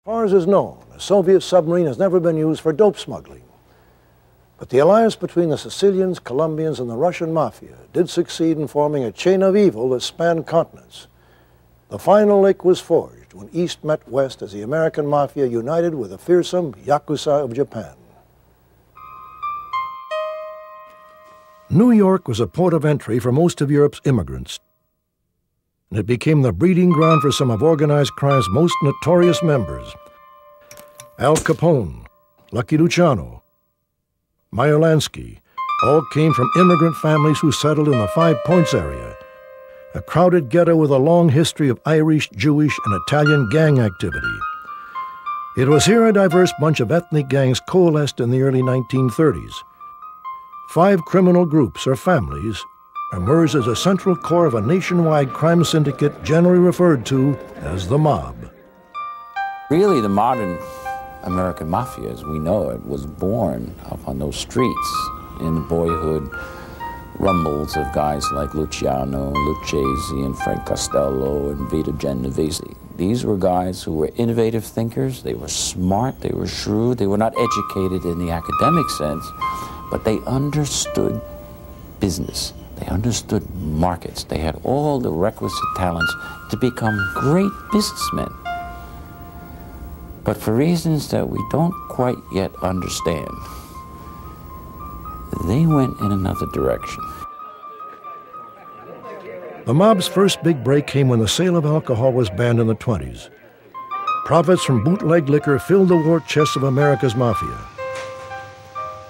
As far as is known, a Soviet submarine has never been used for dope smuggling. But the alliance between the Sicilians, Colombians, and the Russian Mafia did succeed in forming a chain of evil that spanned continents. The final link was forged when East met West as the American Mafia united with the fearsome Yakuza of Japan. New York was a port of entry for most of Europe's immigrants, and it became the breeding ground for some of organized crime's most notorious members. Al Capone, Lucky Luciano, Meyer Lansky, all came from immigrant families who settled in the Five Points area, a crowded ghetto with a long history of Irish, Jewish, and Italian gang activity. It was here a diverse bunch of ethnic gangs coalesced in the early 1930s. 5 criminal groups or families emerged as a central core of a nationwide crime syndicate generally referred to as the mob. Really, the modern American Mafia, as we know it, was born up on those streets in the boyhood rumbles of guys like Luciano, Lucchese, and Frank Costello, and Vito Genovese. These were guys who were innovative thinkers. They were smart, they were shrewd, they were not educated in the academic sense, but they understood business. They understood markets. They had all the requisite talents to become great businessmen. But for reasons that we don't quite yet understand, they went in another direction. The mob's first big break came when the sale of alcohol was banned in the 20s. Profits from bootleg liquor filled the war chests of America's Mafia.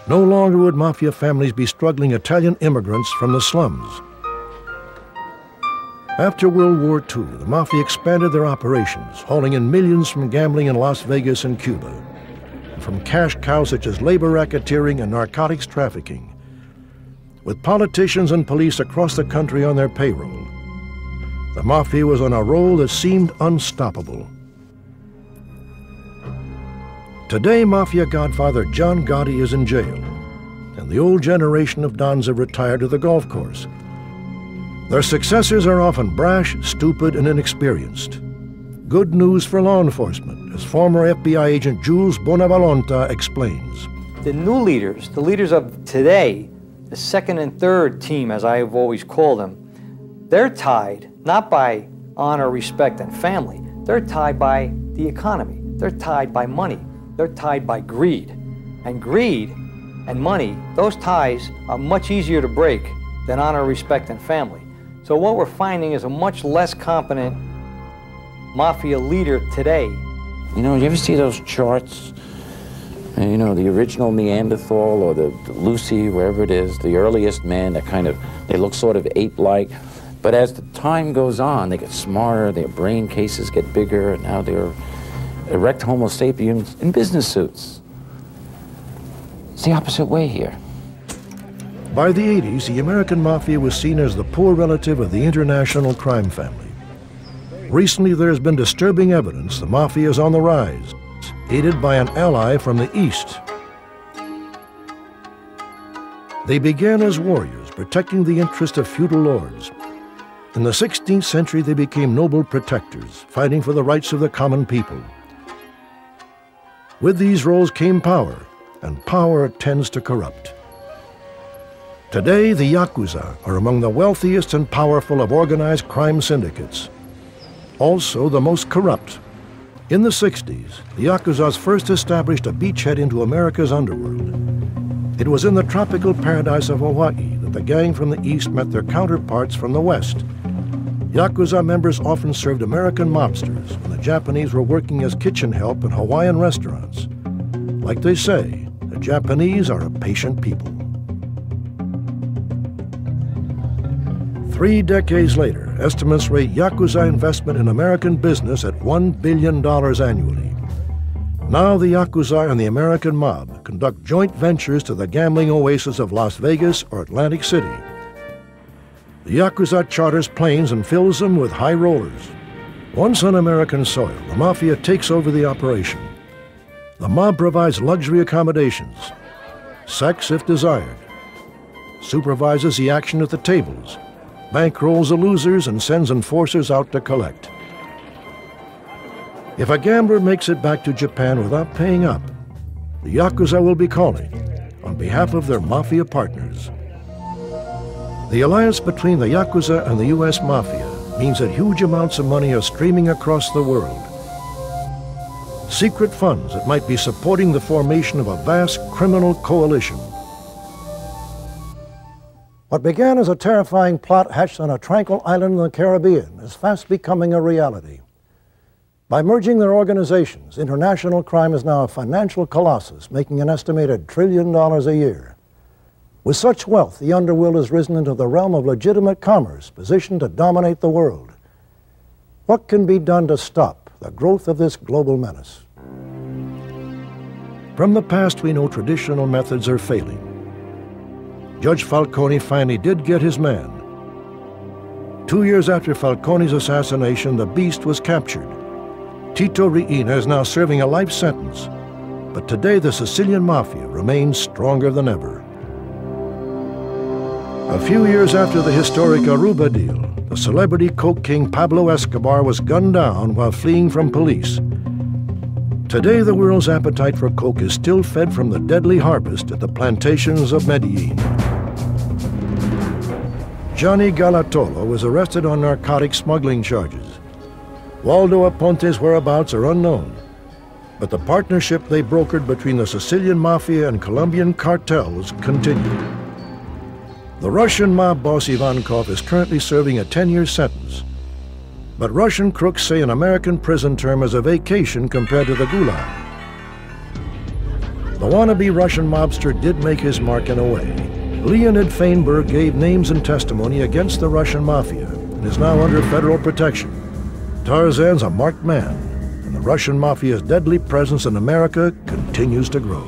No longer would Mafia families be struggling Italian immigrants from the slums. After World War II, the Mafia expanded their operations, hauling in millions from gambling in Las Vegas and Cuba, and from cash cows such as labor racketeering and narcotics trafficking. With politicians and police across the country on their payroll, the Mafia was on a roll that seemed unstoppable. Today, Mafia godfather John Gotti is in jail, and the old generation of Dons have retired to the golf course. Their successors are often brash, stupid, and inexperienced. Good news for law enforcement, as former FBI agent Jules Bonavolonta explains. The new leaders, the leaders of today, the second and third team, as I have always called them, they're tied not by honor, respect, and family. They're tied by the economy. They're tied by money. They're tied by greed. And greed and money, those ties are much easier to break than honor, respect, and family. So what we're finding is a much less competent Mafia leader today. You know, you ever see those charts? You know, the original Neanderthal or the Lucy, wherever it is, the earliest man, they look sort of ape-like. But as the time goes on, they get smarter, their brain cases get bigger, and now they're erect Homo sapiens in business suits. It's the opposite way here. By the 80s, the American Mafia was seen as the poor relative of the international crime family. Recently, there has been disturbing evidence the Mafia is on the rise, aided by an ally from the East. They began as warriors, protecting the interests of feudal lords. In the 16th century, they became noble protectors, fighting for the rights of the common people. With these roles came power, and power tends to corrupt. Today, the Yakuza are among the wealthiest and powerful of organized crime syndicates, also the most corrupt. In the 60s, the Yakuzas first established a beachhead into America's underworld. It was in the tropical paradise of Hawaii that the gang from the East met their counterparts from the West. Yakuza members often served American mobsters when the Japanese were working as kitchen help in Hawaiian restaurants. Like they say, the Japanese are a patient people. 3 decades later, estimates rate Yakuza investment in American business at $1 billion annually. Now the Yakuza and the American mob conduct joint ventures to the gambling oasis of Las Vegas or Atlantic City. The Yakuza charters planes and fills them with high rollers. Once on American soil, the Mafia takes over the operation. The mob provides luxury accommodations, sex if desired, supervises the action at the tables, bankrolls the losers, and sends enforcers out to collect. If a gambler makes it back to Japan without paying up, the Yakuza will be calling on behalf of their Mafia partners. The alliance between the Yakuza and the U.S. Mafia means that huge amounts of money are streaming across the world. Secret funds that might be supporting the formation of a vast criminal coalition. What began as a terrifying plot hatched on a tranquil island in the Caribbean is fast becoming a reality. By merging their organizations, international crime is now a financial colossus, making an estimated $1 trillion a year. With such wealth, the underworld has risen into the realm of legitimate commerce, positioned to dominate the world. What can be done to stop the growth of this global menace? From the past, we know traditional methods are failing. Judge Falcone finally did get his man. 2 years after Falcone's assassination, the beast was captured. Tito Reina is now serving a life sentence, but today the Sicilian Mafia remains stronger than ever. A few years after the historic Aruba deal, the celebrity coke king Pablo Escobar was gunned down while fleeing from police. Today, the world's appetite for coke is still fed from the deadly harvest at the plantations of Medellin. Johnny Galatolo was arrested on narcotic smuggling charges. Waldo Aponte's whereabouts are unknown, but the partnership they brokered between the Sicilian Mafia and Colombian cartels continued. The Russian mob boss Ivankov is currently serving a 10-year sentence, but Russian crooks say an American prison term is a vacation compared to the Gulag. The wannabe Russian mobster did make his mark in a way. Leonid Feinberg gave names and testimony against the Russian Mafia and is now under federal protection. Tarzan's a marked man, and the Russian Mafia's deadly presence in America continues to grow.